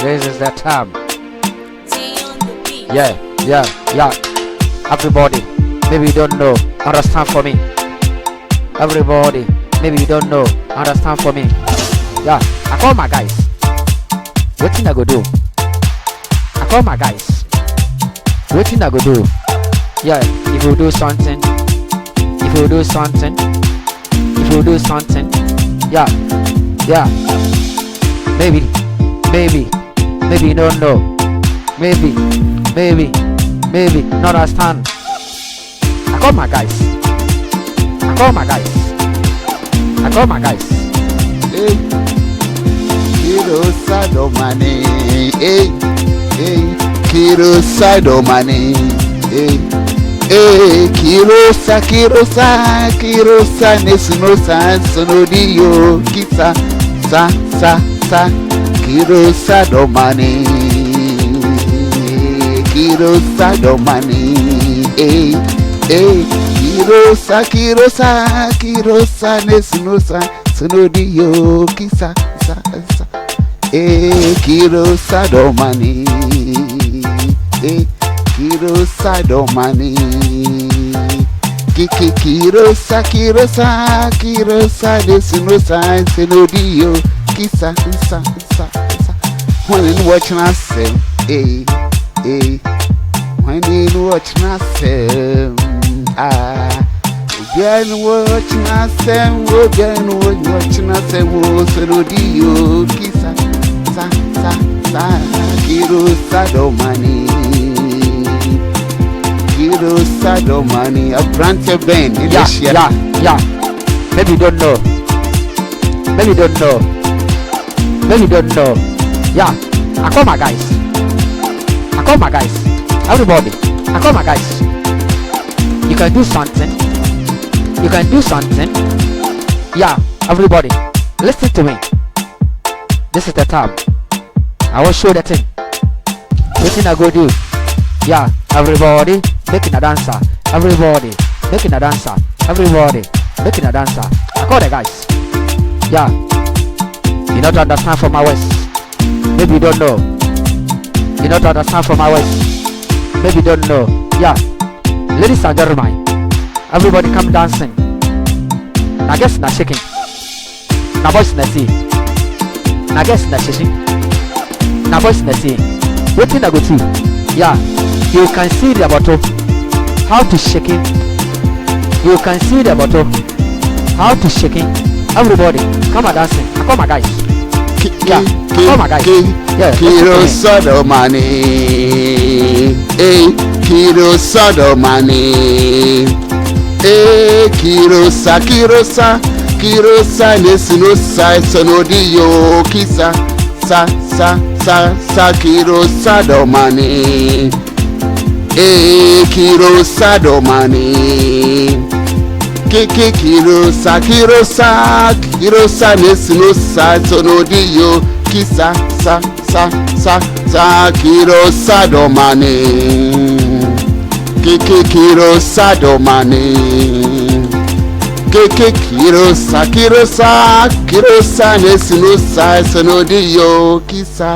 This is the time. Yeah. Everybody, maybe you don't know, understand for me. Everybody, maybe you don't know, understand for me. Yeah, I call my guys. What thing I go do? I call my guys. What thing I go do? Yeah, if you do something, yeah, maybe you don't know, maybe, not understand. I call my guys. Hey, Kiro Sadomani. Hey, Kiro Sadomani. Hey, Kirosa, Nesinosa, Sonodio, Kisa, sa, Kirosa Domani. Kirosa Domani. Hey, Kirosa, Nesinosa, Sonodio, Kisa, sa. Hey, Kirosa Domani. Hey, Kirosa Domani. Kirosa, Nesinosa, Sonodio, Kisa, sa. When you watch myself, when you watch myself, again watch myself, Sonodio, Kisa, sa, Kirosa Domani. Kirosa Domani, a branch of Ben. Yeah. Maybe you don't know. Yeah, I call my guys. Everybody, I call my guys. You can do something. Yeah, everybody, listen to me. This is the time. I will show the thing. What thing I go do? Yeah, everybody making a dancer. Everybody making a dancer. I call the guys. Yeah, you not understand from my waist. Maybe you don't know. You not understand from my waist. Maybe you don't know. Yeah, ladies and gentlemen, everybody come dancing. Now guess na shaking. Now voice na see. Now guess na shaking. Now voice na see. What thing I go to? Yeah, you can see the bottle. How to shake it. You can see the bottle. How to shake it. Everybody, come and dancing. I call my guys. Yeah, I call my guys. Yeah, Kirosa Domani. Hey, Kirosa Domani. Hey, Kirosa, Nesinosa, Sonodio, Kisa, sa, Kirosa Domani. Hey, Kirosa Domani. Kirosa, Nesinosa, Sonodio, Kisa, sa, Kirosa Domani. Kirosa Domani. Kirosa, Nesinosa, Sonodio, Kisa.